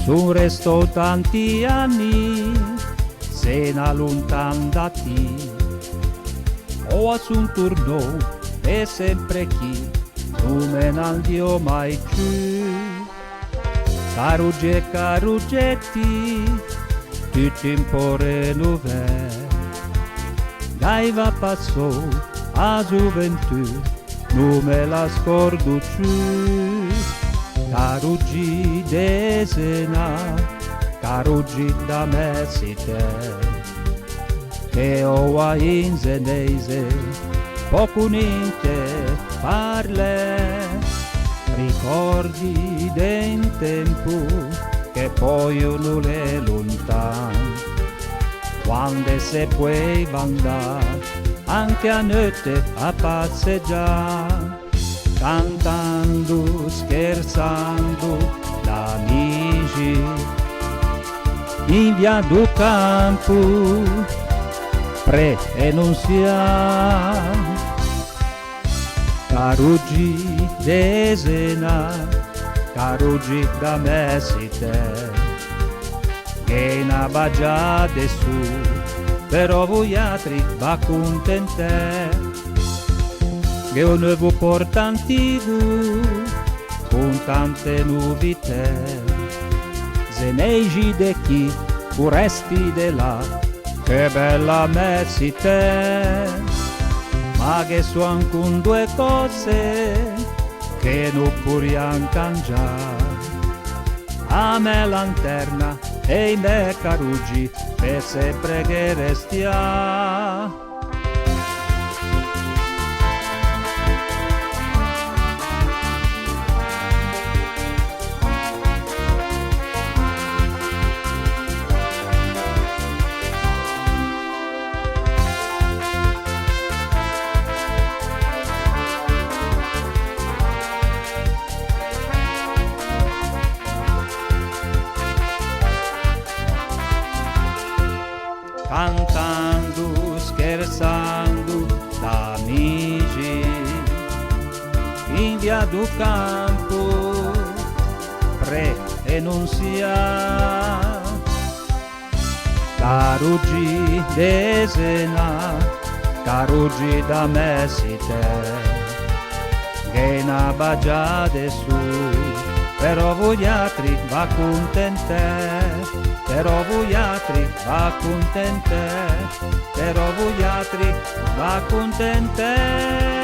Su resto tanti anni, se ne allontan da ti. O assun turno e sempre chi, non me n'andio mai più. Carugge, caruggetti, tutti in pore nuove. Dai va passò a gioventù, non me la scordo più. Caruggi desena, caruggi da me siete, che ho a in zenese, poco niente parle. Ricordi del tempo che poi non è lontano, quando se puoi andare anche a notte a passeggiare, cantando, scherzando da amici in via do campo pre-enunziamo. Caruggi desena, caruggi da me siete, che una baggia de su, però voi altri va contente, che un nuovo porta antico, con tante novità, zeneigi de chi, curesti de là, che bella me siete. Ma che sono con due cose che non possiamo cangiare. A me lanterna e i me caruggi per sempre che restiamo. Cantando, scherzando da amici in via do campo pre-enunzia. Caruggi desena, caruggi da me siete, che una baggia de su, però voi altri va contente. Però voi altri va contente, però voi altri va contente.